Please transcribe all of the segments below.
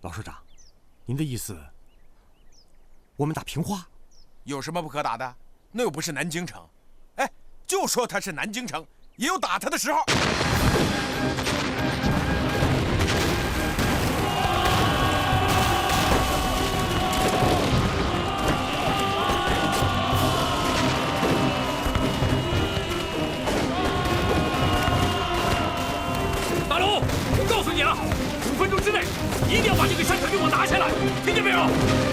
老社长，您的意思，我们打平花？有什么不可打的？那又不是南京城。哎，就说它是南京城，也有打它的时候。大龙，我告诉你了，5分钟之内一定要把这个山城给我拿下来，听见没有？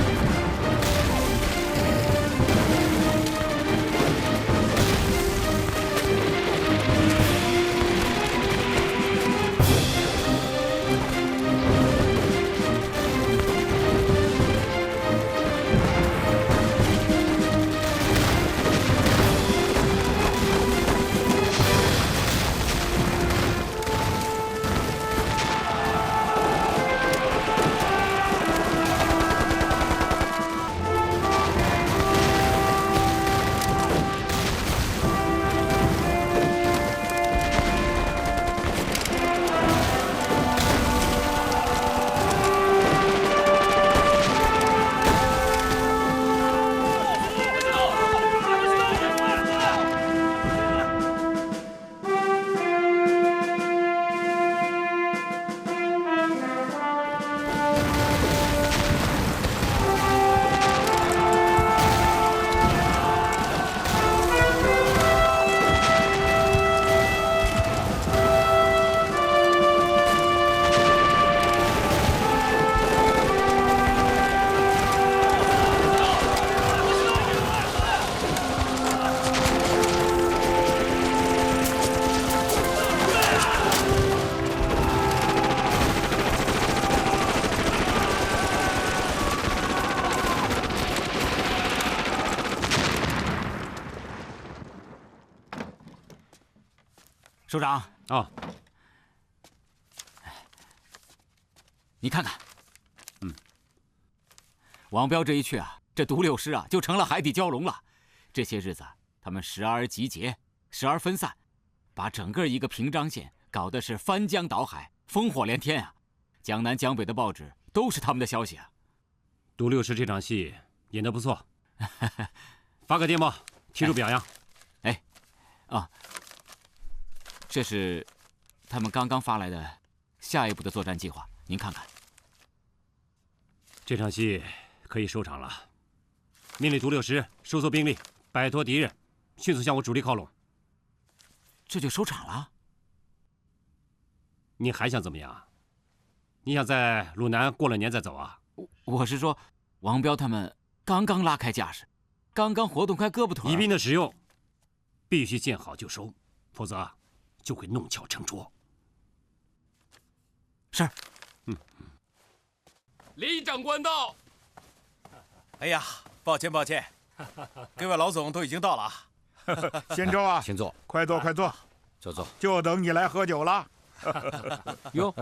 首长啊，你看看，王彪这一去啊，这独六师啊就成了海底蛟龙了。这些日子，他们时而集结，时而分散，把整个一个平章县搞得是翻江倒海，烽火连天啊！江南江北的报纸都是他们的消息啊。独六师这场戏演得不错，发个电报，提出表扬。这是他们刚刚发来的下一步的作战计划，您看看。这场戏可以收场了，命令独六师收缩兵力，摆脱敌人，迅速向我主力靠拢。这就收场了？你还想怎么样？你想在鲁南过了年再走啊？我是说，王彪他们刚刚拉开架势，刚刚活动开胳膊腿。疑兵的使用必须见好就收，否则就会弄巧成拙。是。李长官到。哎呀，抱歉抱歉，各位老总都已经到了啊。先周啊，请坐，快坐快坐，坐。就等你来喝酒了。哟，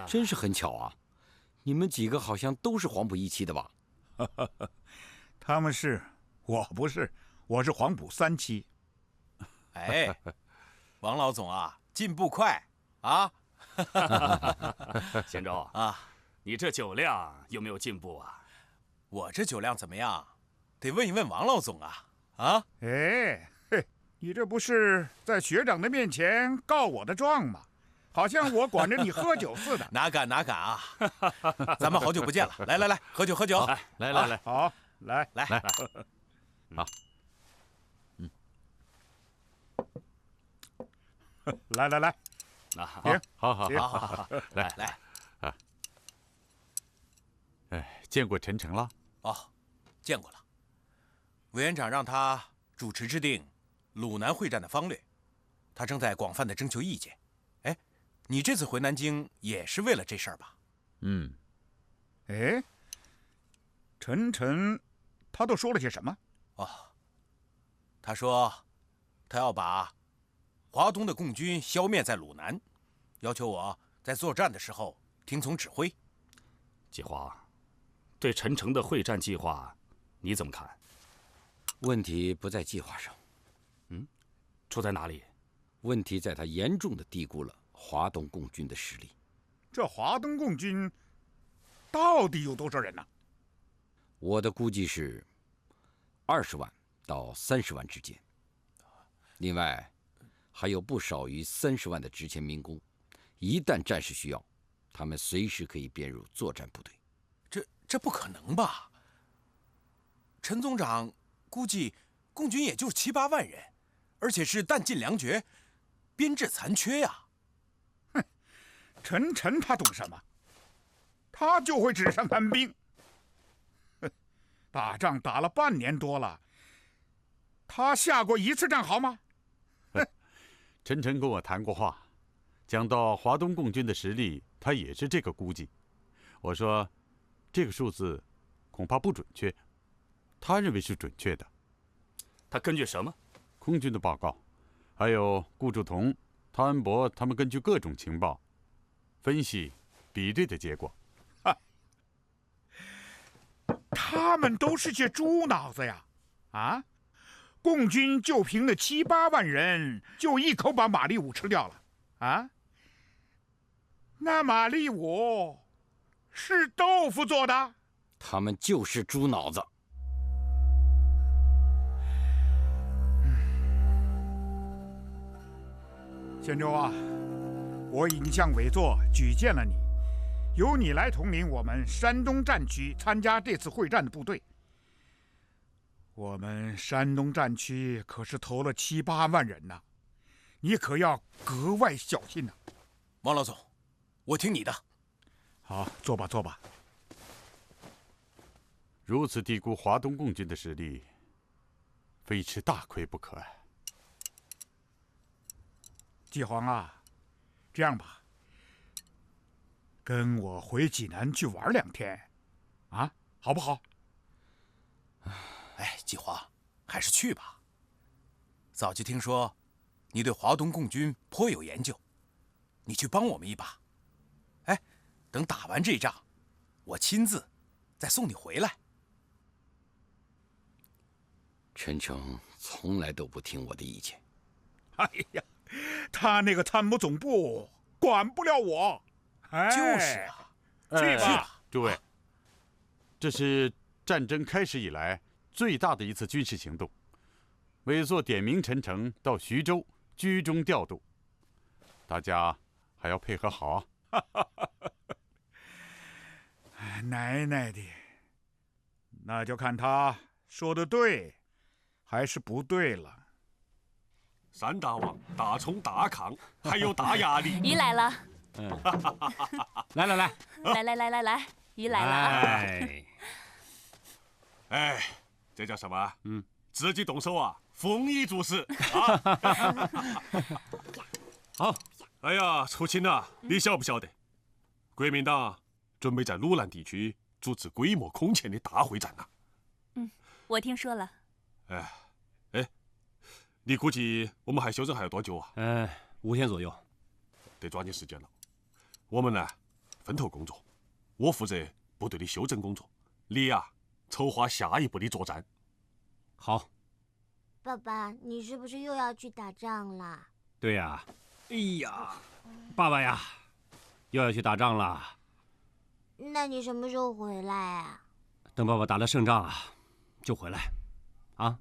真是很巧啊！你们几个好像都是黄埔一期的吧？他们是，我不是，我是黄埔3期。哎，王老总啊，进步快啊！先周啊，你这酒量有没有进步啊？我这酒量怎么样？得问一问王老总啊！啊？哎，嘿，你这不是在学长的面前告我的状吗？好像我管着你喝酒似的。哪敢哪敢啊！咱们好久不见了，来来来，喝酒喝酒！来，好，来。好。来，行，好，来。哎，见过陈诚了？哦，见过了。委员长让他主持制定鲁南会战的方略，他正在广泛的征求意见。哎，你这次回南京也是为了这事儿吧？哎，陈诚，他都说了些什么？哦，他说他要把华东的共军消灭在鲁南，要求我在作战的时候听从指挥。计划，对陈诚的会战计划，你怎么看？问题不在计划上，出在哪里？问题在他严重的低估了华东共军的实力。这华东共军到底有多少人呢？我的估计是20万到30万之间。另外，还有不少于30万的值钱民工，一旦战事需要，他们随时可以编入作战部队。这不可能吧？陈总长估计共军也就7、8万人，而且是弹尽粮绝，编制残缺呀。哼，陈诚他懂什么？他就会纸上谈兵。哼，打仗打了半年多了，他下过一次战好吗？陈诚跟我谈过话，讲到华东共军的实力，他也是这个估计。我说，这个数字恐怕不准确，他认为是准确的。他根据什么？空军的报告，还有顾祝同、汤恩伯他们根据各种情报分析比对的结果。他们都是些猪脑子呀！啊，共军就凭那7、8万人，就一口把马立武吃掉了啊！那马立武是豆腐做的？他们就是猪脑子。县州啊，我已经向委座举荐了你，由你来统领我们山东战区参加这次会战的部队。我们山东战区可是投了7、8万人呐，你可要格外小心呐。王老总，我听你的。好，坐吧，坐吧。如此低估华东共军的实力，非吃大亏不可。季黄啊，这样吧，跟我回济南去玩2天，啊，好不好？哎，季华，还是去吧。早就听说你对华东共军颇有研究，你去帮我们一把。哎，等打完这仗，我亲自再送你回来。陈诚从来都不听我的意见。哎呀，他那个参谋总部管不了我。哎，就是啊，去吧，诸位，这是战争开始以来最大的一次军事行动，委座点名陈诚到徐州居中调度，大家还要配合好啊！奶奶的，那就看他说的对还是不对了。三大王、大冲、大炕，还有大牙力。鱼来了，来，来，鱼来了啊！哎，这叫什么？自己动手啊，丰衣足食啊！好，哎呀，出勤呐，你晓不晓得？国民党准备在鲁南地区组织规模空前的大会战呐。我听说了。哎，你估计我们还休整还要多久啊？5天左右。得抓紧时间了。我们呢，分头工作，我负责部队的休整工作，你呀，筹划下一步的作战。好。爸爸，你是不是又要去打仗啦？对呀。哎呀，爸爸呀，又要去打仗了。那你什么时候回来啊？等爸爸打了胜仗啊，就回来。啊？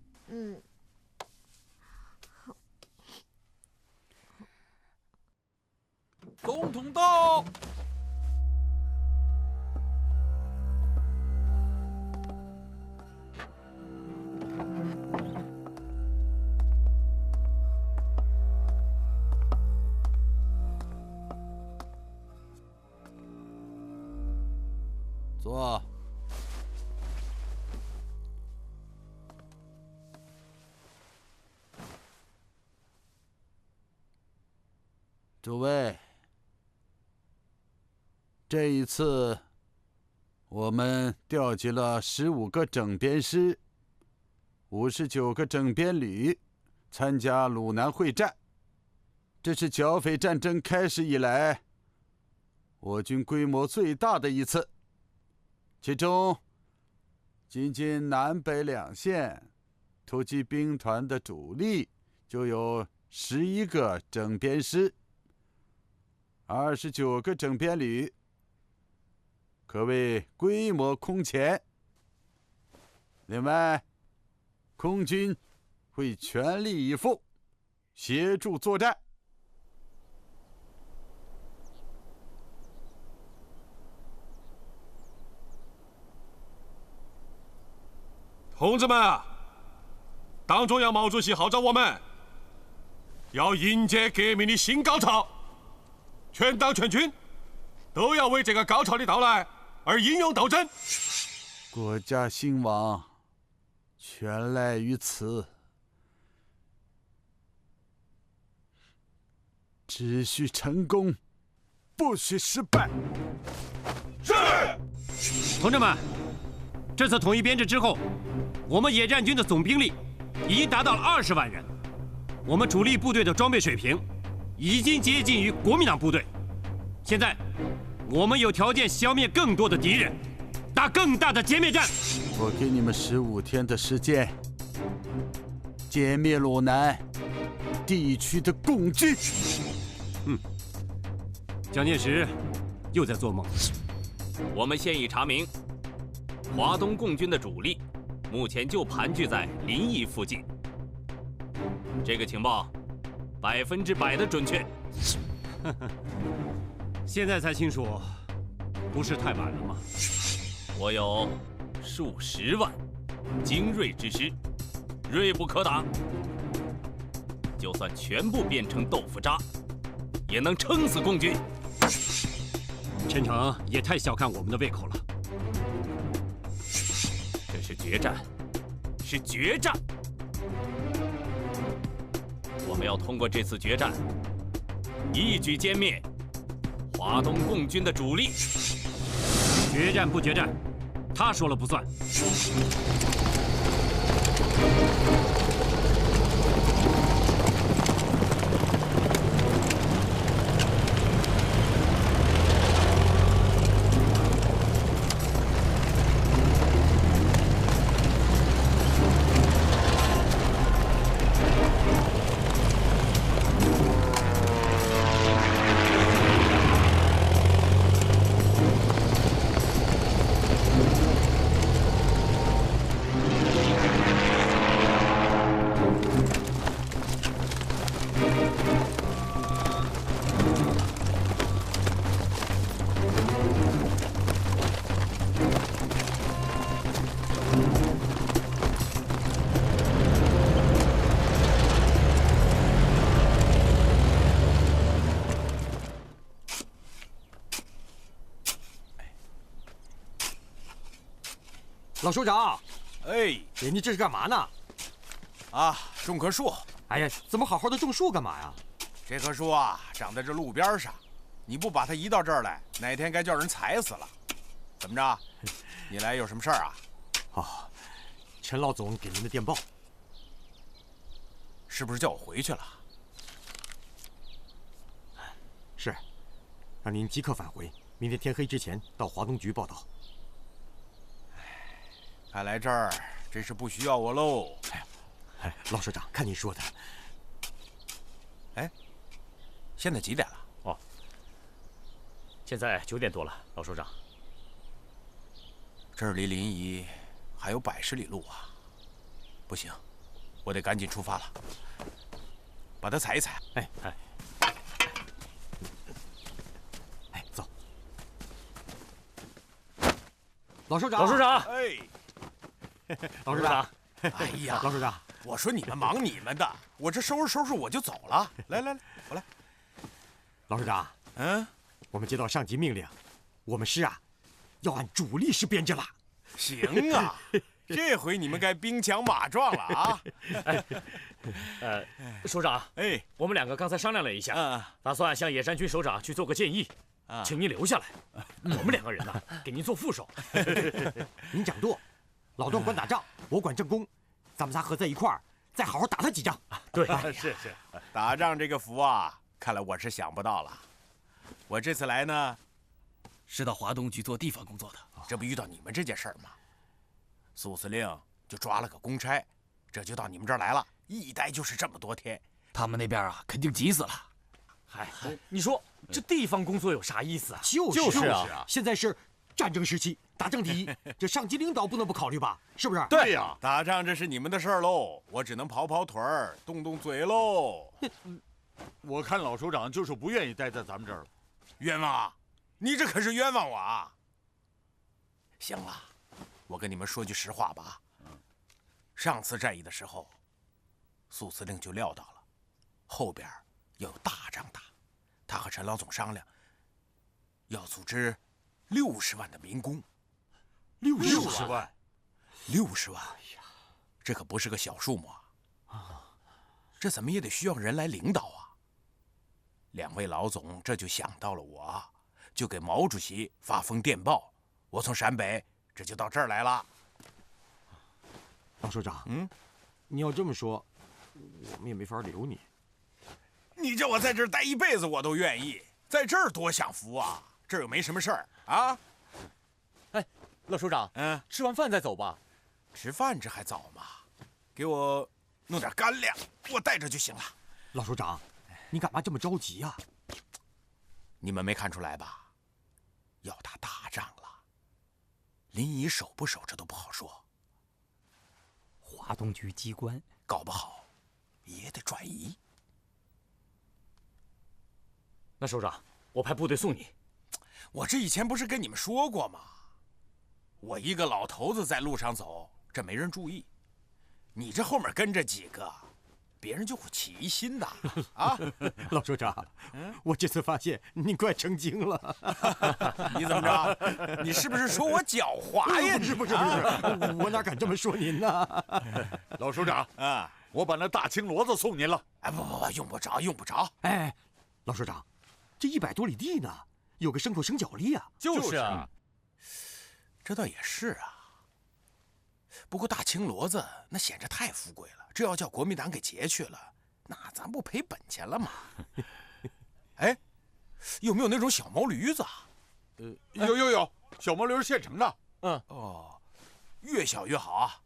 总统到。坐。诸位，这一次我们调集了15个整编师、59个整编旅参加鲁南会战，这是剿匪战争开始以来我军规模最大的一次。其中，仅仅南北2县突击兵团的主力就有11个整编师、29个整编旅，可谓规模空前。另外，空军会全力以赴，协助作战。同志们啊，党中央毛主席号召我们，要迎接革命的新高潮，全党全军都要为这个高潮的到来而英勇斗争。国家兴亡，全赖于此。只需成功，不许失败。是。同志们，这次统一编制之后，我们野战军的总兵力已经达到了20万人，我们主力部队的装备水平已经接近于国民党部队。现在，我们有条件消灭更多的敌人，打更大的歼灭战。我给你们15天的时间，歼灭鲁南地区的共军。蒋介石又在做梦。我们现已查明，华东共军的主力目前就盘踞在临沂附近。这个情报100%的准确。现在才清楚，不是太晚了吗？我有数十万精锐之师，锐不可挡。就算全部变成豆腐渣，也能撑死共军。陈诚也太小看我们的胃口了。这是决战，是决战。我们要通过这次决战，一举歼灭华东共军的主力。决战不决战，他说了不算。老首长，哎，你这是干嘛呢？啊，种棵树。哎呀，怎么好好的种树干嘛呀？这棵树啊，长在这路边上，你不把它移到这儿来，哪天该叫人踩死了。怎么着？你来有什么事儿啊？哦，陈老总给您的电报，是不是叫我回去了？是，让您即刻返回，明天天黑之前到华东局报道。看来这儿真是不需要我喽。哎，老首长，看你说的。哎，现在几点了？哦，现在9点多了，老首长。这儿离临沂还有100里路啊！不行，我得赶紧出发了，把它踩一踩。哎，走。老首长，老首长，哎。老首长，哎呀，老首长，我说你们忙你们的，我这收拾收拾我就走了。来，我来。老首长，我们接到上级命令，我们师啊要按主力式编制了。行啊，这回你们该兵强马壮了啊！首长，我们2个刚才商量了一下，打算向野山军首长去做个建议，请您留下来，我们2个人呢给您做副手。您掌舵。老段管打仗，我管政工，咱们仨合在一块儿，再好好打他几仗。对，是，打仗这个福啊，看来我是想不到了。我这次来呢，是到华东局做地方工作的，这不遇到你们这件事儿吗？苏司令就抓了个公差，这就到你们这儿来了，一待就是这么多天。他们那边啊，肯定急死了。嗨，你说这地方工作有啥意思啊？就是啊，现在是战争时期，打仗第一，这上级领导不能不考虑吧？是不是？对呀，打仗这是你们的事儿喽，我只能跑跑腿儿，动动嘴喽。我看老首长就是不愿意待在咱们这儿了。冤枉啊！你这可是冤枉我啊！行了，我跟你们说句实话吧。上次战役的时候，苏司令就料到了，后边要有大仗打。他和陈老总商量，要组织60万的民工。60万，60万！这可不是个小数目啊！这怎么也得需要人来领导啊！两位老总这就想到了我，就给毛主席发封电报。我从陕北这就到这儿来了。老首长，你要这么说，我们也没法留你。你叫我在这儿待一辈子，我都愿意。在这儿多享福啊！这儿又没什么事儿啊。哎，老首长，吃完饭再走吧。吃饭这还早吗？给我弄点干粮，我带着就行了。老首长，你干嘛这么着急呀？你们没看出来吧？要打大仗了，临沂守不守这都不好说。华东局机关搞不好也得转移。那首长，我派部队送你。我这以前不是跟你们说过吗？我一个老头子在路上走，这没人注意。你这后面跟着几个，别人就会起疑心的啊！老首长，我这次发现你快成精了。你怎么着？你是不是说我狡猾呀？不是，我哪敢这么说您呢？老首长，我把那大青骡子送您了。哎，不，用不着。哎，老首长，这100多里地呢，有个牲口生脚力啊。就是啊，这倒也是啊。不过大青骡子那显着太富贵了，这要叫国民党给劫去了，那咱不赔本钱了吗？哎，有没有那种小毛驴子？有，小毛驴现成的。哦，越小越好啊，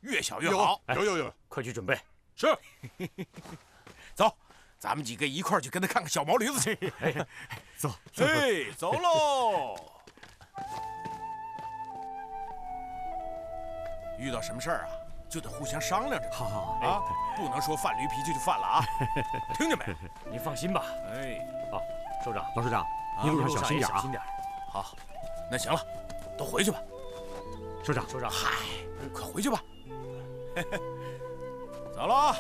越小越好。有，快去准备。是。走，咱们几个一块儿去跟他看看小毛驴子去。走。嘿，走喽。遇到什么事儿啊，就得互相商量着。好啊，不能说犯驴脾气就犯了啊，听见没？您放心吧。哎，好，首长，老首长，你路上小心点啊。小心点。好，那行了，都回去吧。首长，嗨，快回去吧。走了啊，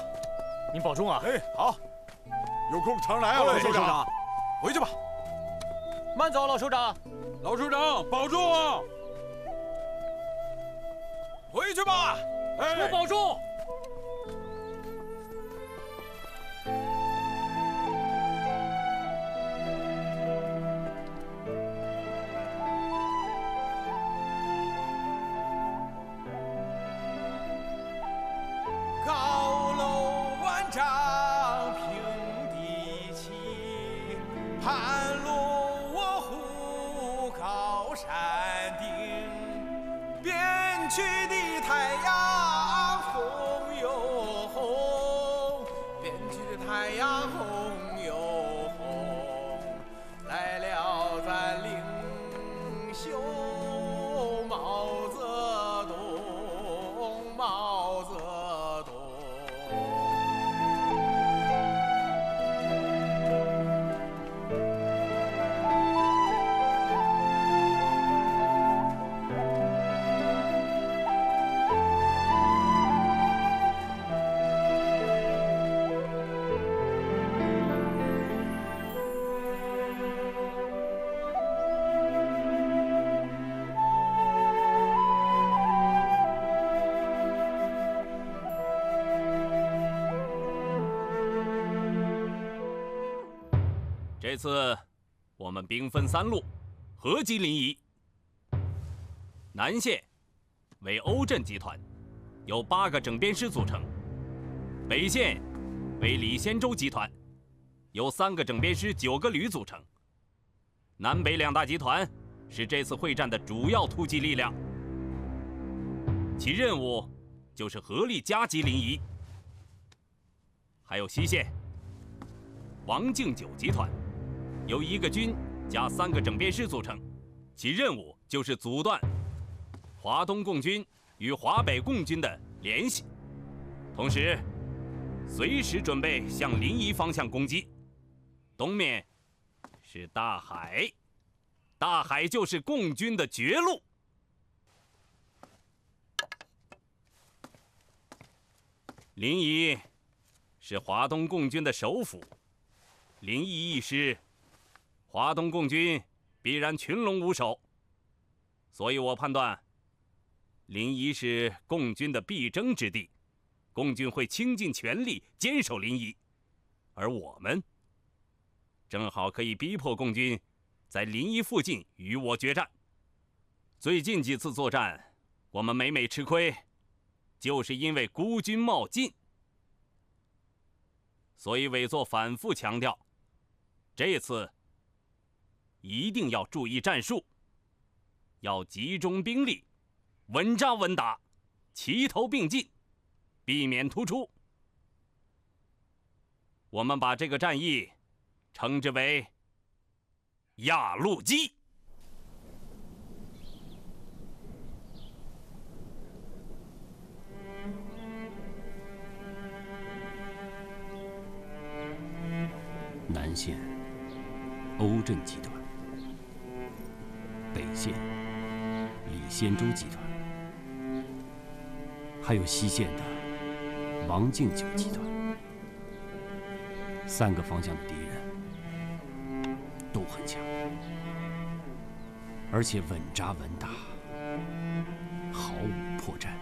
您保重啊。哎，好，有空常来啊，老首长。回去吧。慢走，老首长。老首长，保重啊。回去吧，我保重。高楼万丈平地起，盘龙卧虎靠山顶，边区的太阳红又红，边区的太阳红又红，来了咱领袖毛泽东，毛泽东。这次我们兵分3路，合击临沂。南线为欧震集团，由8个整编师组成；北线为李先洲集团，由3个整编师、9个旅组成。南北2大集团是这次会战的主要突击力量，其任务就是合力夹击临沂。还有西线，王敬久集团。由1个军加3个整编师组成，其任务就是阻断华东共军与华北共军的联系，同时随时准备向临沂方向攻击。东面是大海，大海就是共军的绝路。临沂是华东共军的首府，临沂一失，华东共军必然群龙无首。所以我判断，临沂是共军的必争之地，共军会倾尽全力坚守临沂，而我们正好可以逼迫共军在临沂附近与我决战。最近几次作战，我们每每吃亏，就是因为孤军冒进。所以委座反复强调，这次一定要注意战术，要集中兵力，稳扎稳打，齐头并进，避免突出。我们把这个战役称之为压路机。南线欧震集团，北线李先洲集团，还有西线的王敬久集团，3个方向的敌人都很强，而且稳扎稳打，毫无破绽。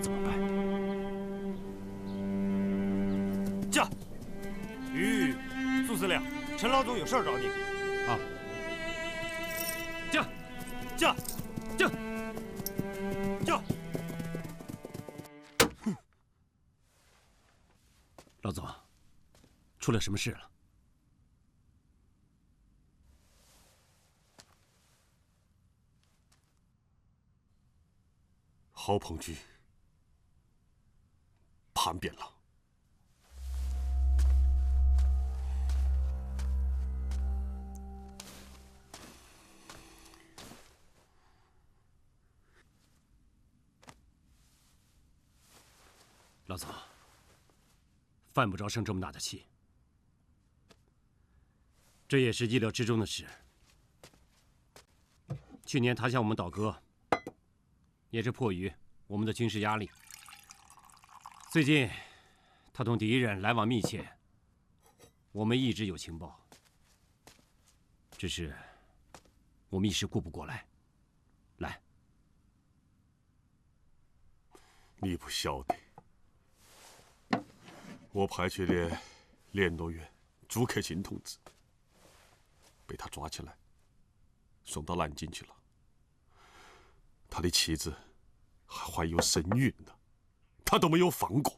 怎么办？驾！苏司令，陈老总有事儿找你。啊！驾！驾！驾！驾！老总，出了什么事了？郝鹏局叛变了。老总，犯不着生这么大的气，这也是意料之中的事。去年他向我们倒戈，也是迫于我们的军事压力。最近他同敌人来往密切，我们一直有情报，只是我们一时顾不过来。来，你不晓得。我派去的联络员朱克勤同志被他抓起来，送到南京去了。他的妻子还怀有身孕呢，他都没有放过。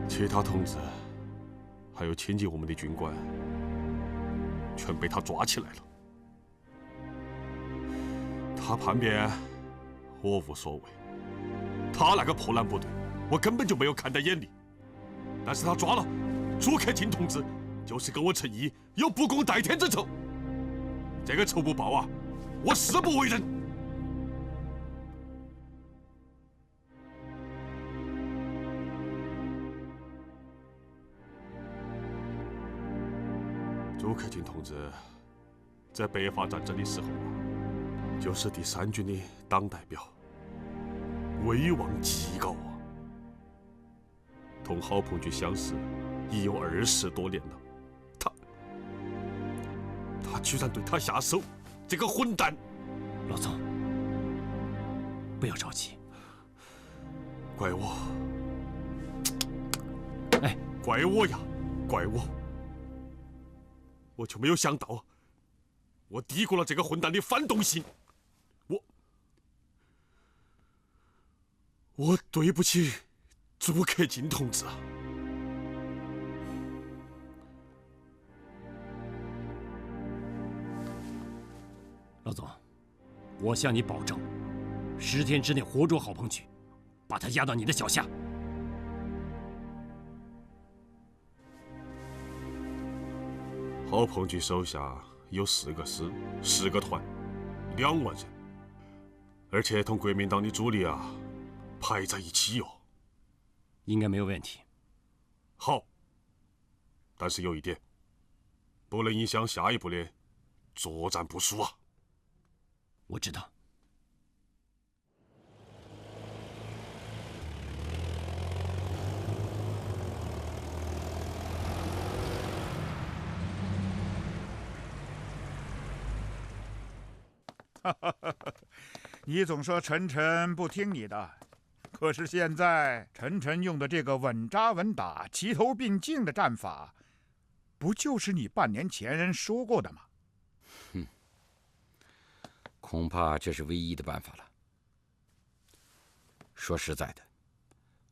其他同志还有亲近我们的军官，全被他抓起来了。他叛变，我无所谓。他那个破烂部队，我根本就没有看在眼里。但是他抓了朱克勤同志，就是跟我陈毅有不共戴天之仇。这个仇不报啊，我誓不为人。朱克勤同志在北伐战争的时候就是第3军的党代表，威望极高啊。同郝鹏局相识已有20多年了，他居然对他下手，这个混蛋！老总，不要着急。怪我，哎，怪我呀，怪我！我就没有想到，我低估了这个混蛋的反动性。我对不起朱克勤同志啊！老总，我向你保证，10天之内活捉郝鹏局。把他压到你的脚下。郝鹏军手下有4个师、10个团，2万人，而且同国民党的主力排在一起哟。应该没有问题。好，但是有一点，不能影响下一步的作战部署啊。我知道。你总说陈晨不听你的，可是现在陈晨用的这个稳扎稳打、齐头并进的战法，不就是你半年前说过的吗？恐怕这是唯一的办法了。说实在的，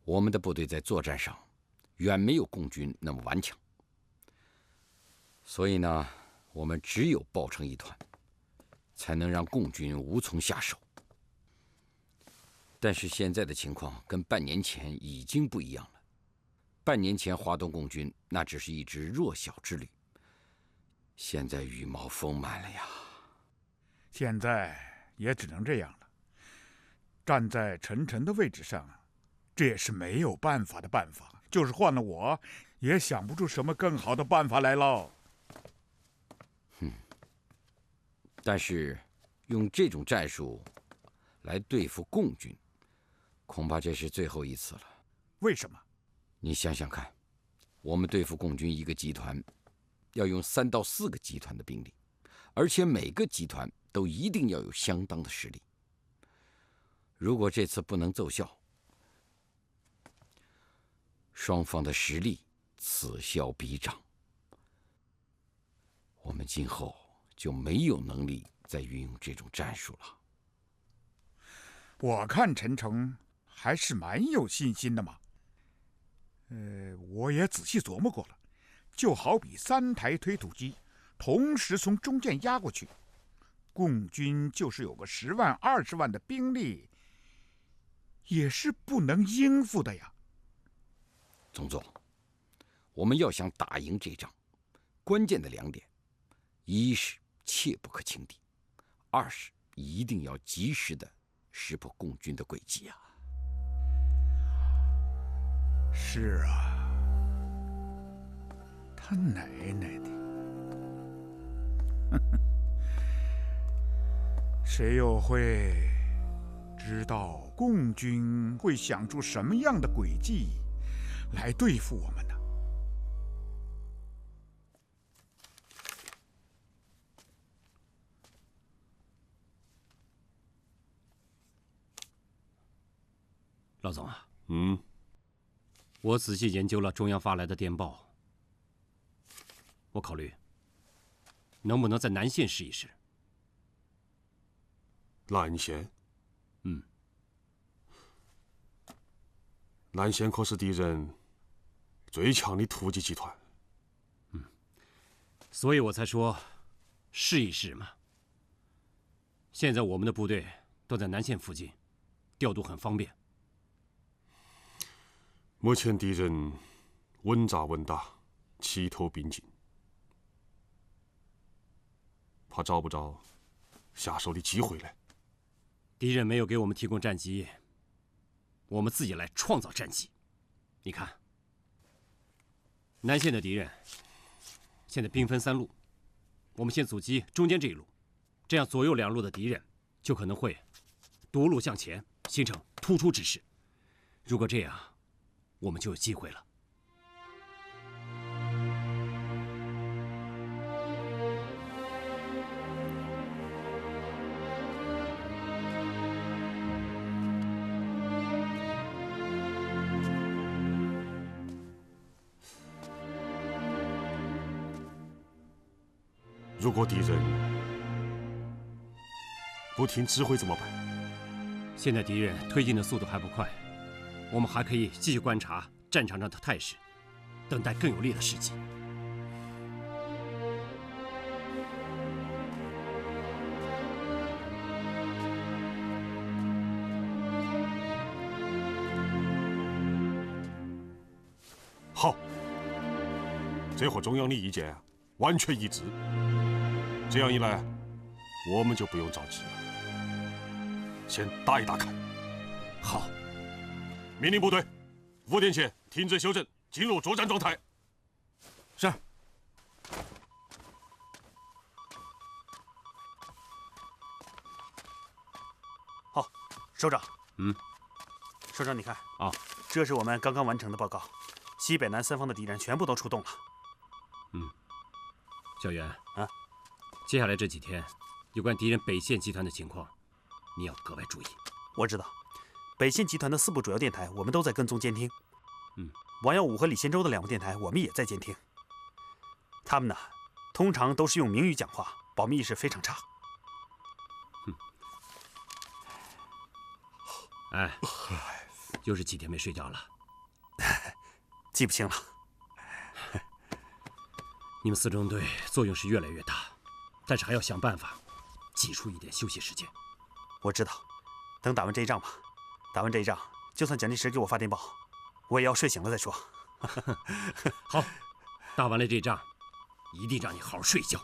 我们的部队在作战上远没有共军那么顽强，所以呢，我们只有抱成一团，才能让共军无从下手。但是现在的情况跟半年前已经不一样了。半年前华东共军那只是一支弱小之旅，现在羽毛丰满了呀。现在也只能这样了。站在陈晨的位置上，这也是没有办法的办法。就是换了我，也想不出什么更好的办法来了。但是用这种战术来对付共军，恐怕这是最后一次了。为什么？你想想看，我们对付共军一个集团，要用3到4个集团的兵力，而且每个集团都一定要有相当的实力。如果这次不能奏效，双方的实力此消彼长，我们今后就没有能力再运用这种战术了。我看陈诚还是蛮有信心的嘛。我也仔细琢磨过了，就好比3台推土机同时从中间压过去，共军就是有个10万、20万的兵力，也是不能应付的呀。总总，我们要想打赢这仗，关键的2点，一是切不可轻敌，2是一定要及时的识破共军的诡计啊。是啊，他奶奶的！谁又会知道共军会想出什么样的诡计来对付我们呢？老总啊，我仔细研究了中央发来的电报，我考虑能不能在南线试一试。南线？南线可是敌人最强的突击集团。所以我才说试一试嘛。现在我们的部队都在南线附近，调度很方便。目前敌人稳扎稳打，齐头并进，怕找不着下手的机会了。敌人没有给我们提供战机，我们自己来创造战机。你看，南线的敌人现在兵分3路，我们先阻击中间这一路，这样左右2路的敌人就可能会夺路向前，形成突出之势。如果这样，我们就有机会了。如果敌人不听指挥怎么办？现在敌人推进的速度还不快。我们还可以继续观察战场上的态势，等待更有利的时机。好，这和中央的意见完全一致。这样一来，我们就不用着急了，先打一打看。好，命令部队5点前停止休整，进入作战状态。是。好，首长。嗯。首长，你看啊，这是我们刚刚完成的报告，西北南3方的敌人全部都出动了。小袁啊，接下来这几天，有关敌人北线集团的情况，你要格外注意。我知道，北线集团的4部主要电台，我们都在跟踪监听。王耀武和李先洲的2部电台，我们也在监听。他们呢，通常都是用明语讲话，保密意识非常差。哎，又是几天没睡觉了，记不清了。你们4中队作用是越来越大，但是还要想办法挤出一点休息时间。我知道，等打完这一仗吧。打完这一仗，就算蒋介石给我发电报，我也要睡醒了再说。好，打完了这仗，一定让你好好睡一觉。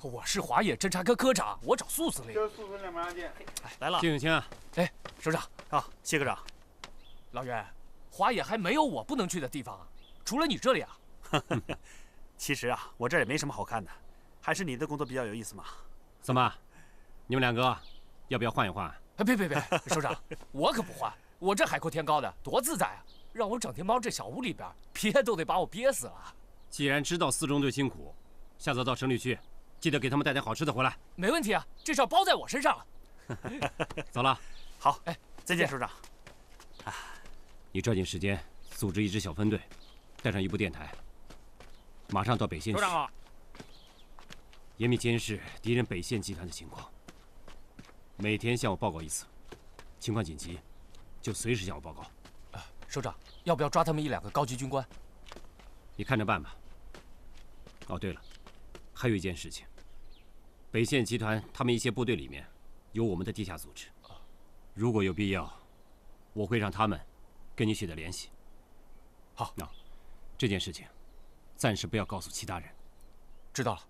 我是华野侦察科科长，我找苏司令。苏司令马上见。来了。敬请啊。哎，首长啊，谢科长。老袁，华野还没有我不能去的地方啊，除了你这里啊。其实啊，我这儿也没什么好看的，还是你的工作比较有意思嘛。怎么，你们2个要不要换一换？别，首长，我可不换，我这海阔天高的多自在啊！让我整天猫这小屋里边，憋都得把我憋死了。既然知道4中队辛苦，下次到城里去，记得给他们带点好吃的回来。没问题啊，这事儿包在我身上了。走了。好，哎，再见，首长。你抓紧时间组织一支小分队，带上1部电台，马上到北线去。首长好。严密监视敌人北线集团的情况，每天向我报告1次，情况紧急就随时向我报告。首长，要不要抓他们1、2个高级军官？你看着办吧。哦，对了，还有一件事情，北线集团他们一些部队里面有我们的地下组织，如果有必要，我会让他们跟你取得联系。好，那这件事情暂时不要告诉其他人。知道了。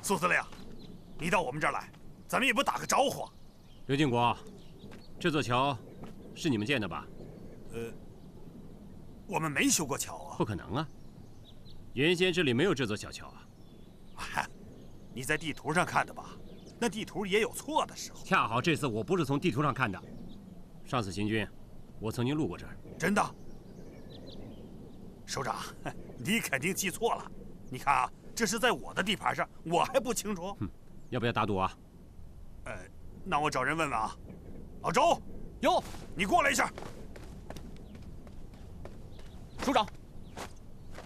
苏司令，你到我们这儿来，咱们也不打个招呼啊。刘建国，这座桥是你们建的吧？我们没修过桥啊。不可能啊，原先这里没有这座小桥啊。嗨，你在地图上看的吧？那地图也有错的时候。恰好这次我不是从地图上看的，上次行军，我曾经路过这儿。真的？首长，你肯定记错了。你看啊，这是在我的地盘上，我还不清楚。要不要打赌啊？那我找人问问啊。老周，有，你过来一下。首长，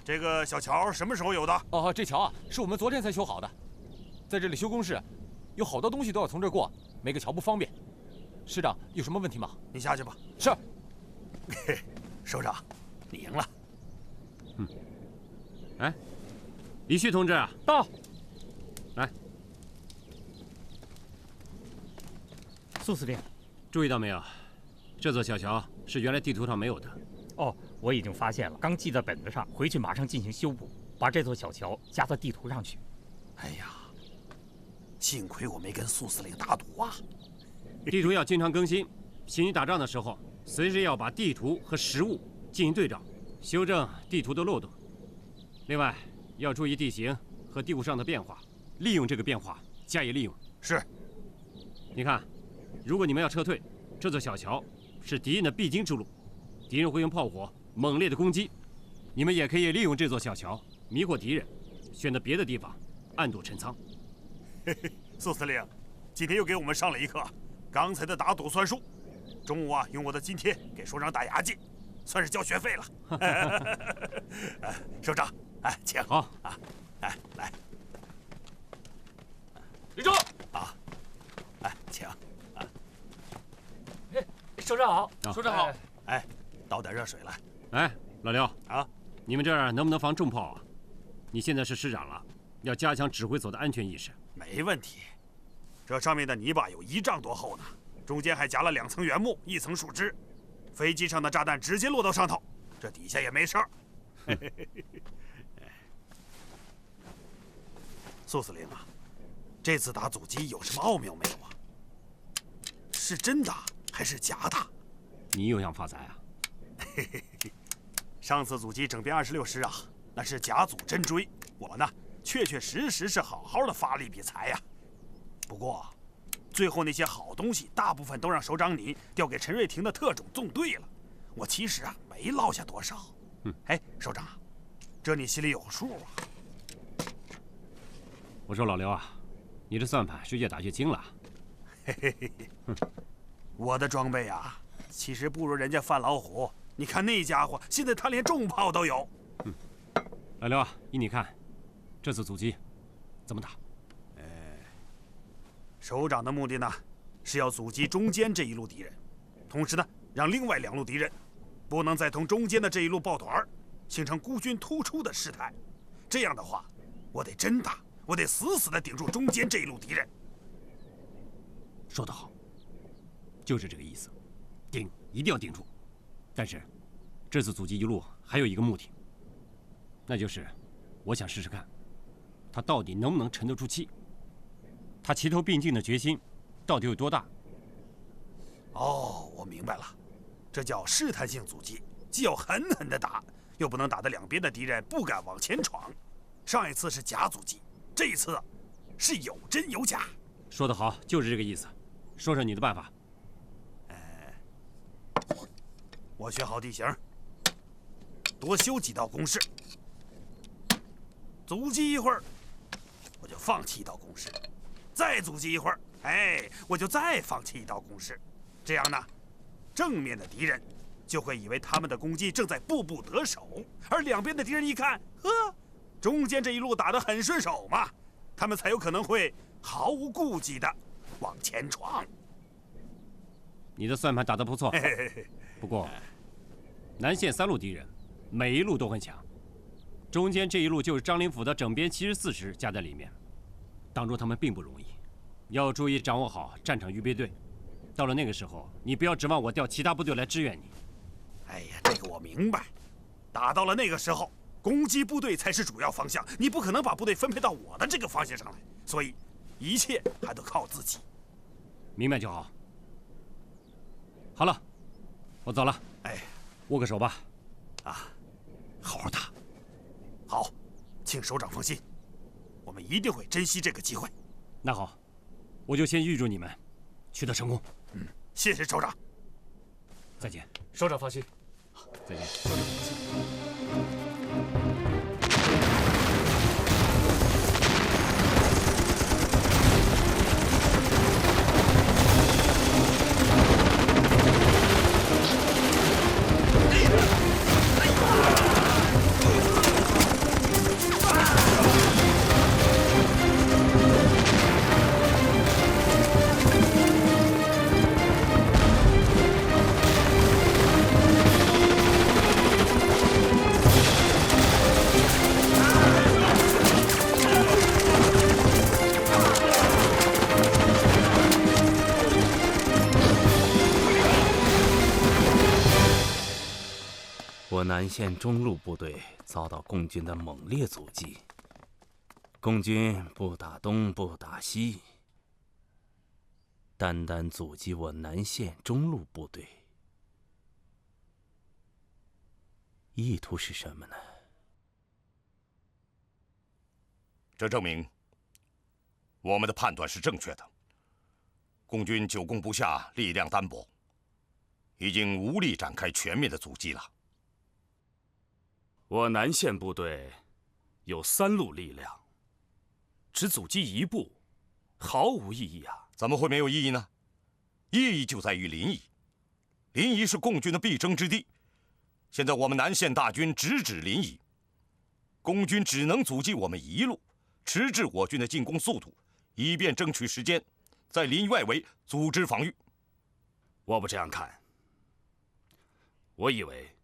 这个小桥什么时候有的？哦，这桥啊，是我们昨天才修好的，在这里修工事，有好多东西都要从这儿过，没个桥不方便。师长有什么问题吗？你下去吧。是。首长，你赢了。哎，李旭同志啊，到。来，苏司令，注意到没有？这座小桥是原来地图上没有的。哦，我已经发现了，刚记在本子上，回去马上进行修补，把这座小桥加到地图上去。哎呀，幸亏我没跟苏司令打赌啊！地图要经常更新，行军打仗的时候，随时要把地图和实物进行对照，修正地图的漏洞。另外，要注意地形和地物上的变化，利用这个变化加以利用。是，你看，如果你们要撤退，这座小桥是敌人的必经之路，敌人会用炮火猛烈的攻击，你们也可以利用这座小桥迷惑敌人，选择别的地方暗度陈仓。嘿嘿，苏司令，今天又给我们上了一课，刚才的打赌算数。中午啊，用我的津贴给首长打牙祭，算是交学费了。首长，哎，请。好啊，哎，来。立正。啊，哎，请。啊，哎，首长好，首长好。哎，倒点热水来。哎，老刘啊，你们这儿能不能防重炮啊？你现在是师长了，要加强指挥所的安全意识。没问题，这上面的泥巴有1丈多厚呢，中间还夹了2层原木，1层树枝，飞机上的炸弹直接落到上头，这底下也没事儿。苏司令啊，这次打阻击有什么奥妙没有啊？是真打还是假打？你又想发财啊？上次阻击整编26师啊，那是假阻真追，我呢确确实实是好好的发了一笔财呀。不过，最后那些好东西大部分都让首长你调给陈瑞廷的特种纵队了，我其实啊没落下多少。哎，首长，这你心里有数啊？我说老刘啊，你这算盘是越打越精了。嘿嘿嘿嘿，我的装备啊，其实不如人家范老虎。你看那家伙，现在他连重炮都有。老刘啊，依你看，这次阻击怎么打？首长的目的呢，是要阻击中间这一路敌人，同时呢，让另外2路敌人不能再同中间的这一路抱团，形成孤军突出的事态。这样的话，我得真打，我得死死地顶住中间这一路敌人。说得好，就是这个意思，顶一定要顶住。但是，这次阻击一路还有一个目的，那就是我想试试看，他到底能不能沉得住气。他齐头并进的决心到底有多大？哦，我明白了，这叫试探性阻击，既要狠狠地打，又不能打得两边的敌人不敢往前闯。上一次是假阻击，这一次是有真有假。说得好，就是这个意思。说说你的办法。我选好地形，多修几道工事，阻击一会儿，我就放弃一道工事。再阻击一会儿，哎，我就再放弃一道攻势。这样呢，正面的敌人就会以为他们的攻击正在步步得手，而两边的敌人一看，呵，中间这一路打得很顺手嘛，他们才有可能会毫无顾忌地往前闯。你的算盘打得不错，不过南线3路敌人每一路都很强，中间这一路就是张灵甫的整编74师加在里面。挡住他们并不容易，要注意掌握好战场预备队。到了那个时候，你不要指望我调其他部队来支援你。哎呀，这个我明白。打到了那个时候，攻击部队才是主要方向，你不可能把部队分配到我的这个方向上来，所以一切还得靠自己。明白就好。好了，我走了。哎，握个手吧。啊，好好打。好，请首长放心。我们一定会珍惜这个机会。那好，我就先预祝你们取得成功。谢谢首长。再见。首长放心。再见。首长放心。我南线中路部队遭到共军的猛烈阻击，共军不打东不打西，单单阻击我南线中路部队，意图是什么呢？这证明我们的判断是正确的。共军久攻不下，力量单薄，已经无力展开全面的阻击了。我南线部队有3路力量，只阻击一部，毫无意义啊！怎么会没有意义呢？意义就在于临沂，临沂是共军的必争之地。现在我们南线大军直指临沂，共军只能阻击我们一路，迟滞我军的进攻速度，以便争取时间，在临沂外围组织防御。我不这样看，我以为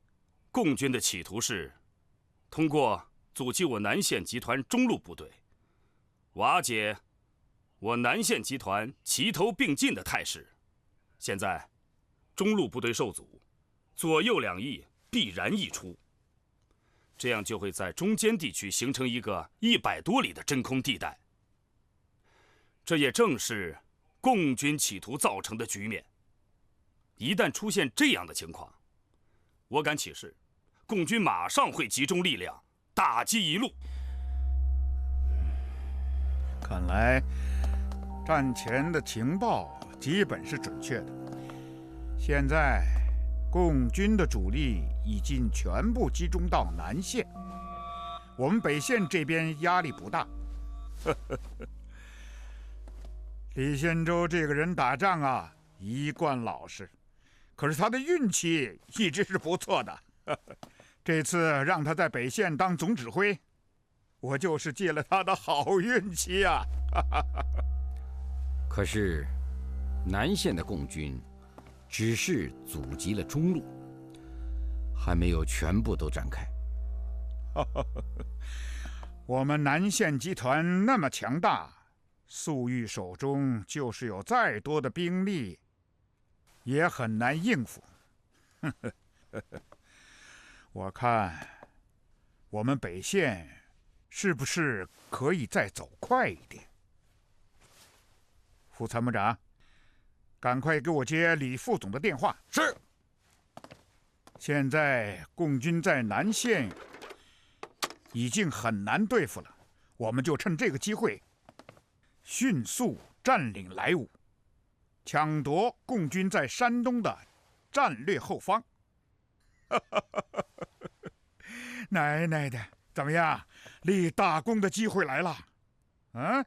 共军的企图是通过阻击我南线集团中路部队，瓦解我南线集团齐头并进的态势。现在中路部队受阻，左右两翼必然溢出，这样就会在中间地区形成一个100多里的真空地带。这也正是共军企图造成的局面。一旦出现这样的情况，我敢起誓，共军马上会集中力量打击一路。看来战前的情报基本是准确的。现在共军的主力已经全部集中到南线，我们北线这边压力不大。李先洲这个人打仗啊，一贯老实，可是他的运气一直是不错的。这次让他在北线当总指挥，我就是借了他的好运气啊。可是南线的共军只是阻击了中路，还没有全部都展开。我们南线集团那么强大，粟裕手中就是有再多的兵力，也很难应付。我看我们北线是不是可以再走快一点？副参谋长，赶快给我接李副总的电话。是。现在共军在南线已经很难对付了，我们就趁这个机会迅速占领莱芜，抢夺共军在山东的战略后方。奶奶的，怎么样？立大功的机会来了。啊，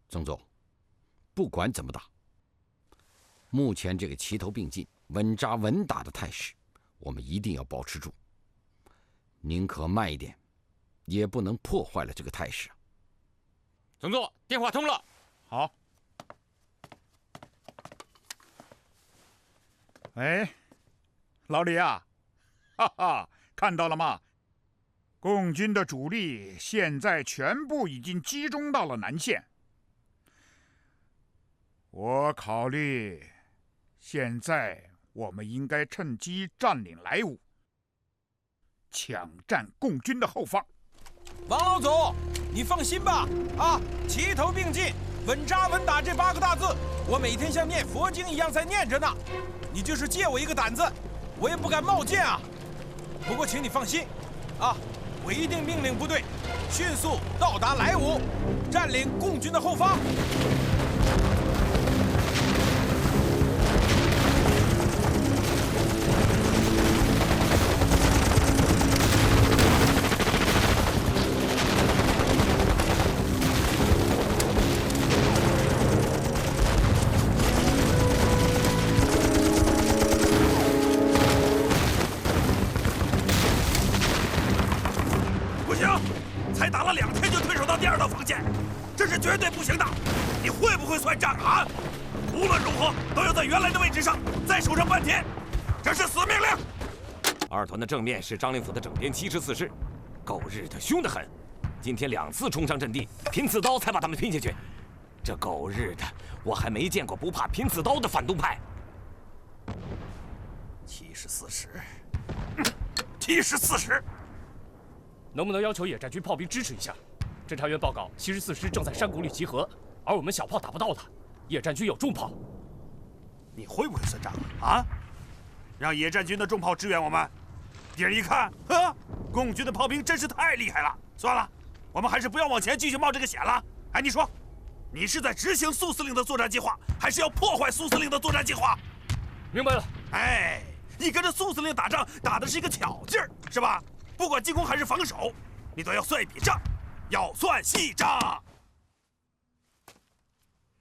曾总，不管怎么打，目前这个齐头并进、稳扎稳打的态势，我们一定要保持住。宁可慢一点，也不能破坏了这个态势。曾总，电话通了。好。哎，老李啊，哈哈，看到了吗？共军的主力现在全部已经集中到了南线。我考虑，现在我们应该趁机占领莱芜，抢占共军的后方。王老总，你放心吧，啊，齐头并进，稳扎稳打这8个大字，我每天像念佛经一样在念着呢。你就是借我一个胆子，我也不敢冒进啊。不过请你放心，啊，我一定命令部队迅速到达莱芜，占领共军的后方。绝对不行的！你会不会算账啊？无论如何都要在原来的位置上再守上半天，这是死命令。2团的正面是张灵甫的整编74师，狗日的凶得很。今天2次冲上阵地，拼刺刀才把他们拼下去。这狗日的，我还没见过不怕拼刺刀的反动派。74师，74师，能不能要求野战军炮兵支持一下？侦察员报告，74师正在山谷里集合，而我们小炮打不到他。野战军有重炮，你会不会算账啊？让野战军的重炮支援我们。敌人一看，共军的炮兵真是太厉害了。算了，我们还是不要往前继续冒这个险了。哎，你说，你是在执行苏司令的作战计划，还是要破坏苏司令的作战计划？明白了。哎，你跟着苏司令打仗，打的是一个巧劲儿，是吧？不管进攻还是防守，你都要算一笔账，要算细账。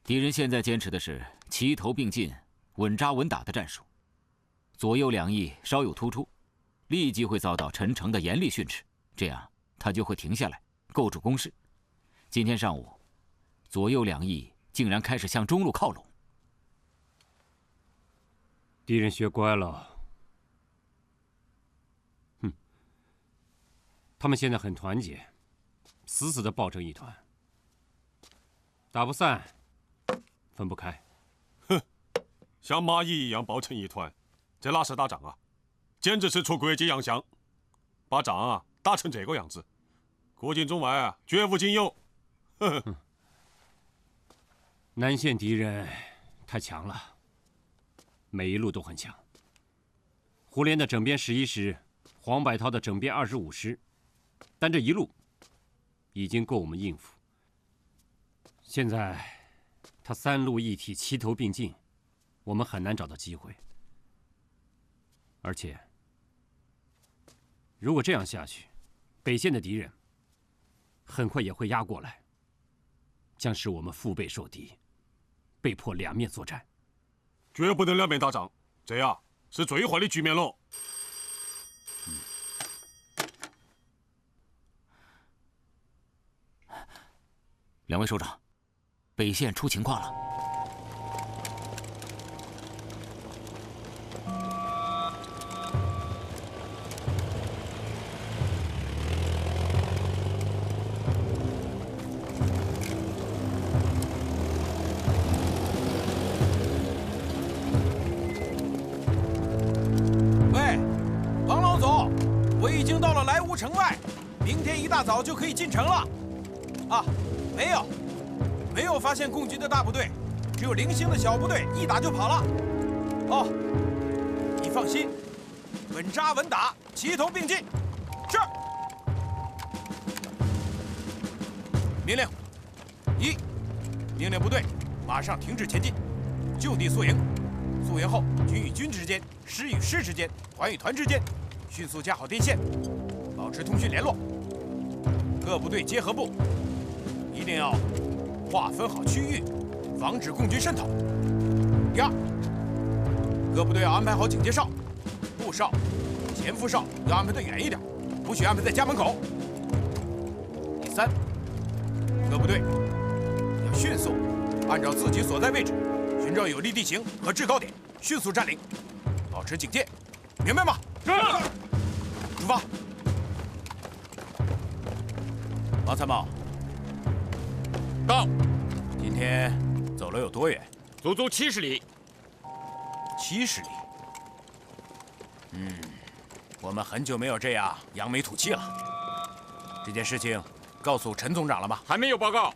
敌人现在坚持的是齐头并进、稳扎稳打的战术，左右两翼稍有突出，立即会遭到陈诚的严厉训斥，这样他就会停下来，构筑工事。今天上午，左右两翼竟然开始向中路靠拢。敌人学乖了。哼，他们现在很团结，死死地抱成一团，打不散，分不开。哼，像蚂蚁一样抱成一团，这哪是打仗啊？简直是出国际洋相！把仗啊打成这个样子，国境中外啊绝无仅有。呵呵。南线敌人太强了，每一路都很强。胡琏的整编11师，黄百韬的整编25师，但这一路已经够我们应付。现在他3路一体齐头并进，我们很难找到机会。而且，如果这样下去，北线的敌人很快也会压过来，将使我们腹背受敌，被迫两面作战。绝不能两面打仗，这样是最坏的局面喽。两位首长，北线出情况了。喂，王老总，我已经到了莱芜城外，明天一大早就可以进城了。啊，没有发现共军的大部队，只有零星的小部队一打就跑了。哦，你放心，稳扎稳打，齐头并进。是。命令：一，命令部队马上停止前进，就地宿营。宿营后，军与军之间、师与师之间、团与团之间，迅速架好电线，保持通讯联络。各部队结合部一定要划分好区域，防止共军渗透。第二，各部队要安排好警戒哨，步哨、前副哨要安排得远一点，不许安排在家门口。第三，各部队要迅速按照自己所在位置寻找有利地形和制高点，迅速占领，保持警戒，明白吗？是。出发。王参谋，到。今天走了有多远？足足70里。70里。我们很久没有这样扬眉吐气了。这件事情告诉陈总长了吗？还没有报告。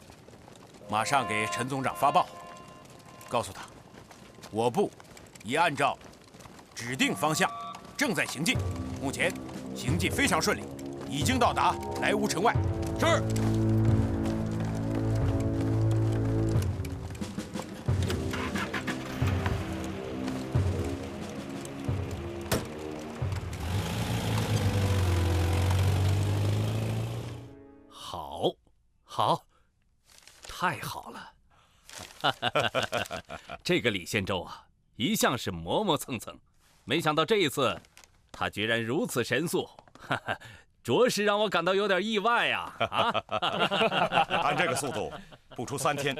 马上给陈总长发报，告诉他，我部已按照指定方向正在行进，目前行进非常顺利，已经到达莱芜城外。是。好，太好了！这个李先洲啊，一向是磨磨蹭蹭，没想到这一次，他居然如此神速，着实让我感到有点意外呀！按这个速度，不出3天，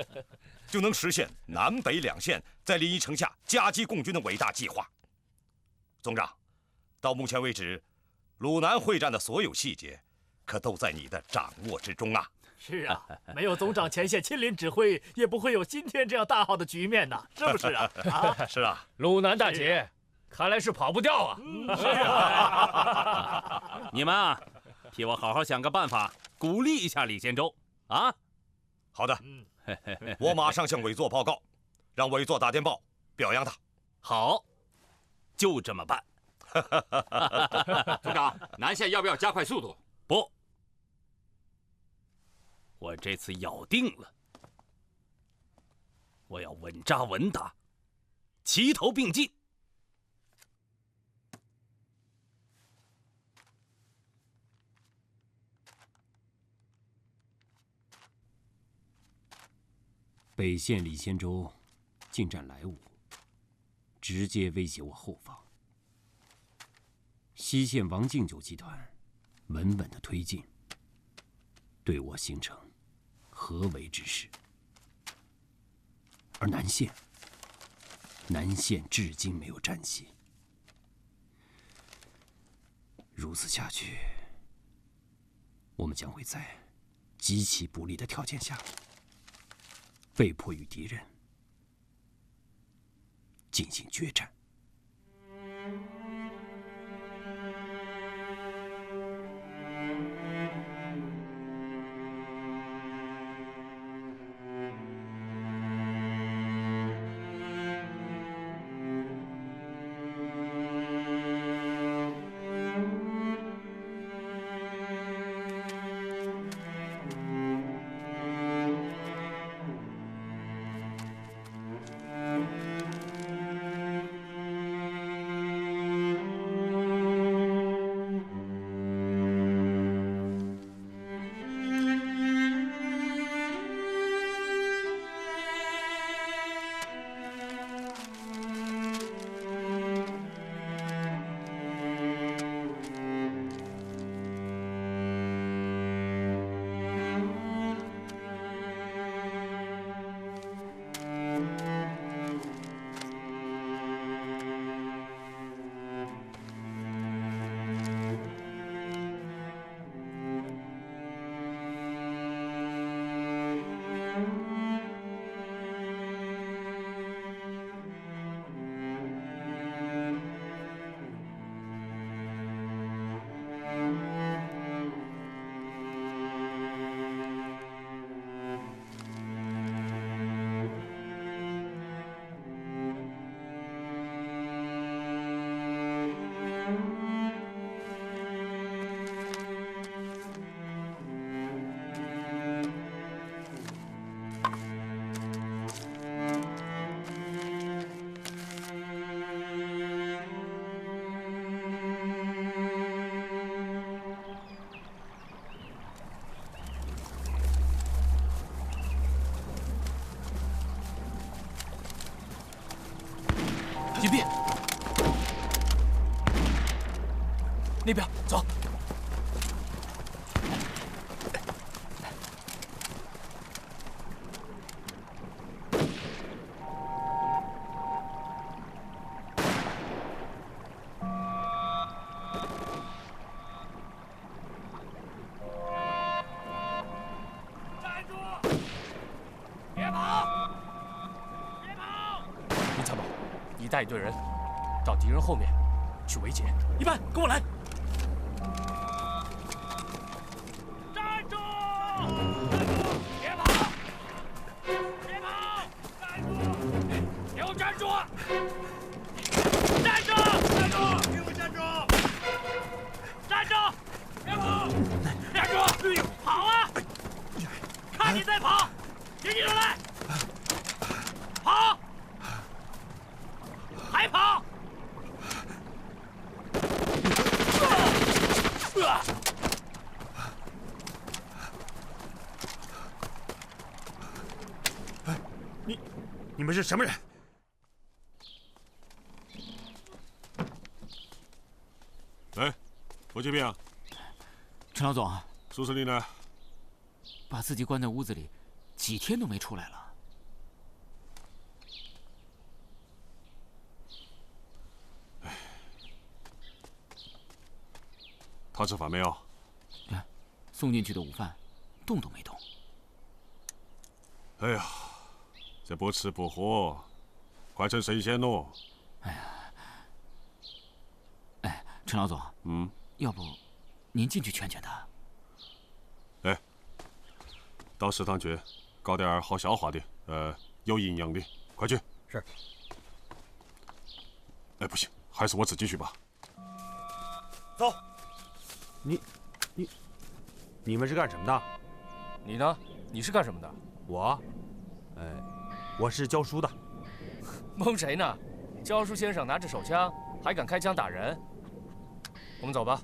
就能实现南北两线在临沂城下夹击共军的伟大计划。总长，到目前为止，鲁南会战的所有细节，可都在你的掌握之中啊！是啊，没有总长前线亲临指挥，也不会有今天这样大好的局面呢，是不是啊？是啊，鲁南大捷，看来是跑不掉啊！是啊，你们啊，替我好好想个办法，鼓励一下李先洲啊！好的，我马上向委座报告，让委座打电报表扬他。好，就这么办。总长，南线要不要加快速度？不。我这次咬定了，我要稳扎稳打，齐头并进。北线李先洲进占莱芜，直接威胁我后方。西线王敬久集团稳稳的推进，对我形成合围之势。而南线至今没有战绩。如此下去，我们将会在极其不利的条件下，被迫与敌人进行决战。隐蔽，那边走。站住！别跑！别跑！林参谋，你带一队人到敌人后面去围歼。一班，跟我来。站住！站住！别跑！别跑！站住！给我站住！站住！站住！给我站住！站住！别跑！站住！跑啊！看你再跑，挺起手来！跑！还跑！你们是什么人？哎，何建兵，陈老总，苏司令呢？把自己关在屋子里，几天都没出来了。他吃饭没有？送进去的午饭，动都没动。哎呀，这不吃不喝，快成神仙喽！哎呀，哎，陈老总，要不您进去劝劝他？哎，到食堂去搞点好消化的，有营养的，快去。是。哎，不行，还是我自己去吧。走。你们是干什么的？你呢？你是干什么的？我，我是教书的。蒙谁呢？教书先生拿着手枪，还敢开枪打人？我们走吧。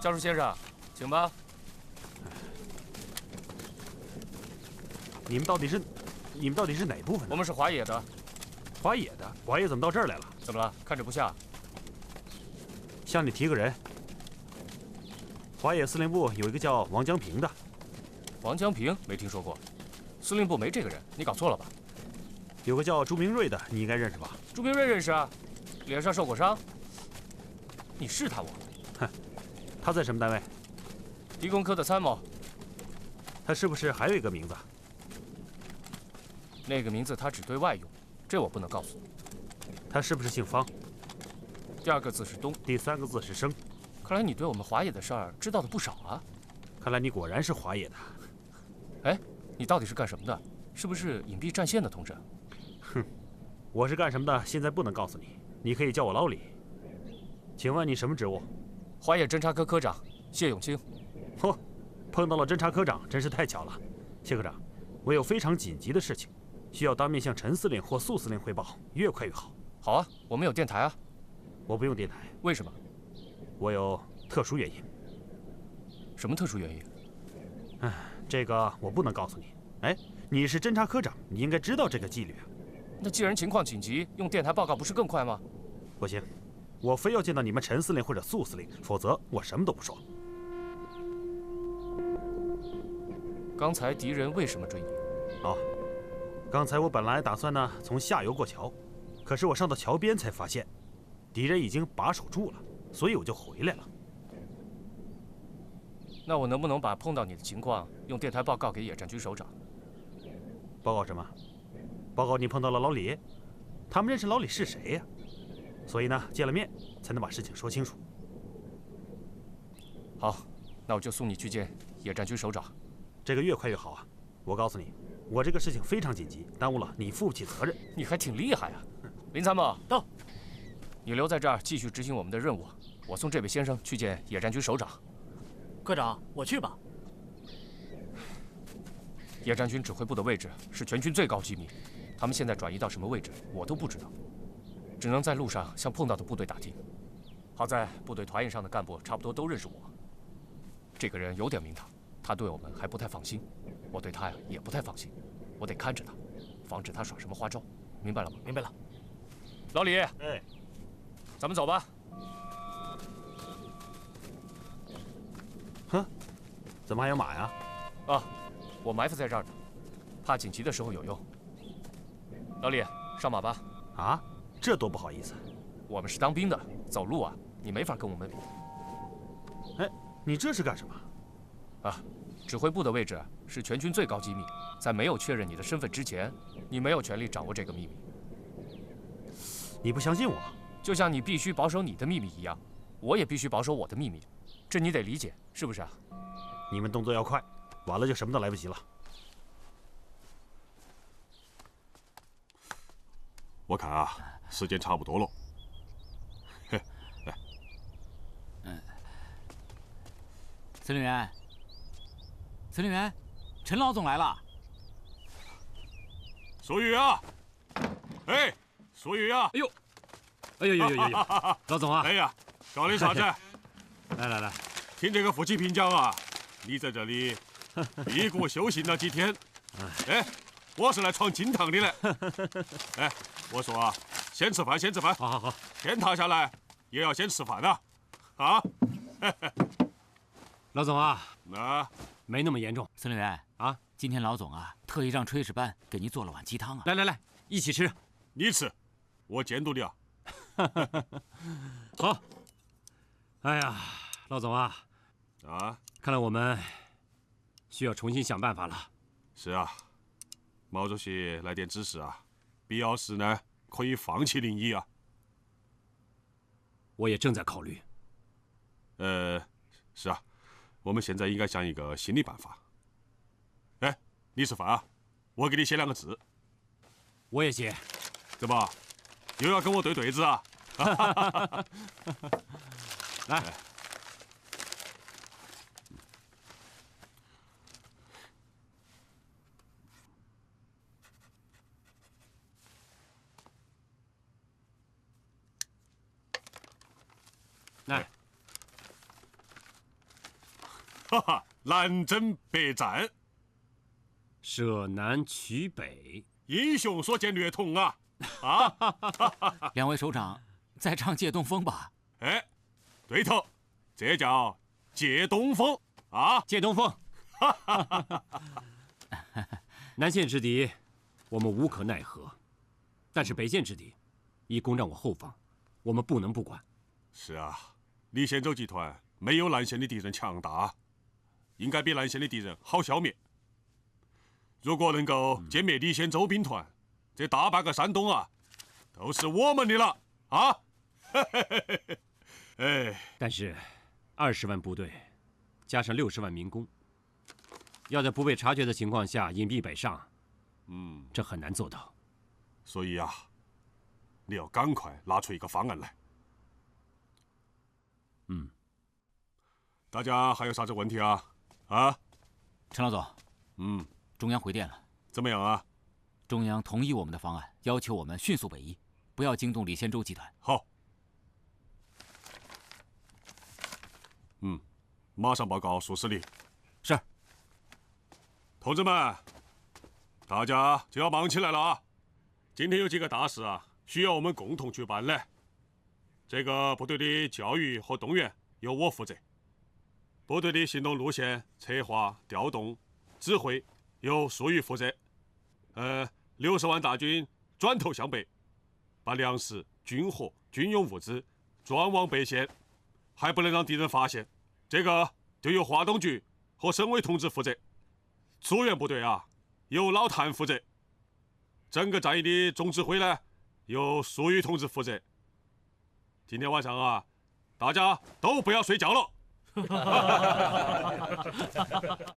教书先生，请吧。你们到底是哪部分的？我们是华野的。华野的？华野怎么到这儿来了？怎么了？看着不像。向你提个人。华野司令部有一个叫王江平的。王江平没听说过，司令部没这个人，你搞错了吧？有个叫朱明瑞的，你应该认识吧？朱明瑞认识啊，脸上受过伤。你试探我？哼，他在什么单位？敌工科的参谋。他是不是还有一个名字？那个名字他只对外用，这我不能告诉你。他是不是姓方？第二个字是东，第三个字是生。看来你对我们华野的事儿知道的不少啊。看来你果然是华野的。哎，你到底是干什么的？是不是隐蔽战线的同志？哼，我是干什么的，现在不能告诉你。你可以叫我老李。请问你什么职务？华野侦察科科长谢永清。嚯，碰到了侦察科长，真是太巧了。谢科长，我有非常紧急的事情，需要当面向陈司令或宿司令汇报，越快越好。好啊，我们有电台啊。我不用电台。为什么？我有特殊原因。什么特殊原因？哎，这个我不能告诉你。哎，你是侦察科长，你应该知道这个纪律啊。那既然情况紧急，用电台报告不是更快吗？不行，我非要见到你们陈司令或者宿司令，否则我什么都不说。刚才敌人为什么追你？哦，刚才我本来打算呢从下游过桥，可是我上到桥边才发现，敌人已经把守住了，所以我就回来了。那我能不能把碰到你的情况用电台报告给野战军首长？报告什么？报告你碰到了老李，他们认识老李是谁呀？所以呢，见了面才能把事情说清楚。好，那我就送你去见野战军首长。这个越快越好啊！我告诉你，我这个事情非常紧急，耽误了你负不起责任。你还挺厉害啊，林参谋到。你留在这儿继续执行我们的任务，我送这位先生去见野战军首长。科长，我去吧。野战军指挥部的位置是全军最高机密，他们现在转移到什么位置，我都不知道，只能在路上向碰到的部队打听。好在部队团营上的干部差不多都认识我。这个人有点名堂，他对我们还不太放心，我对他呀也不太放心，我得看着他，防止他耍什么花招，明白了吗？明白了。老李，哎，咱们走吧。哼，怎么还有马呀？啊，我埋伏在这儿呢，怕紧急的时候有用。老李，上马吧。啊，这多不好意思。我们是当兵的，走路啊，你没法跟我们比。哎，你这是干什么？啊，指挥部的位置是全军最高机密，在没有确认你的身份之前，你没有权利掌握这个秘密。你不相信我？就像你必须保守你的秘密一样，我也必须保守我的秘密，这你得理解，是不是啊？你们动作要快，晚了就什么都来不及了。我看啊，时间差不多了。嘿，来。司令员，司令员，陈老总来了。苏宇啊，哎，苏宇啊，哎呦，哎呦呦呦呦呦，老总啊，哎呀，搞点啥子？来来来，听这个副启平讲啊，你在这里辟谷修行了几天？哎，我是来闯金堂的嘞。哎，我说啊，先吃饭，先吃饭。好好好，天塌下来也要先吃饭啊！啊，老总啊，啊，没那么严重。司令员啊，今天老总啊特意让炊事班给您做了碗鸡汤啊。来来来，一起吃。你吃，我监督你啊。好。哎呀，老总啊，啊，看来我们需要重新想办法了。是啊，毛主席来电指示啊，必要时呢可以放弃临沂啊。我也正在考虑。是啊，我们现在应该想一个新的办法。哎，你吃饭啊，我给你写2个字。我也写。怎么，又要跟我对对子啊？来，哈哈，南征北战，舍南取北，英雄所见略同啊！啊，两位首长，再唱《借东风》吧。哎，对头，这叫借东风啊！借东风。南线之敌，我们无可奈何，但是北线之敌，已攻占我后方，我们不能不管。是啊，李仙洲集团没有南线的敌人强大，应该比南线的敌人好消灭。如果能够歼灭李仙洲兵团，这大半个山东啊，都是我们的了啊！哎，但是20万部队加上60万民工，要在不被察觉的情况下隐蔽北上，这很难做到。所以啊，你要赶快拿出一个方案来。大家还有啥子问题啊？啊，陈老总，中央回电了，怎么样啊？中央同意我们的方案，要求我们迅速北移，不要惊动李仙洲集团。好。马上报告副司令。是。同志们，大家就要忙起来了啊！今天有几个大事啊，需要我们共同去办嘞。这个部队的教育和动员由我负责，部队的行动路线策划、调动、指挥由粟裕负责。60万大军转头向北，把粮食、军火、军用物资转往北线，还不能让敌人发现。这个就由华东局和省委同志负责。阻援部队啊，由老谭负责。整个战役的总指挥呢，由粟裕同志负责。今天晚上啊，大家都不要睡觉了。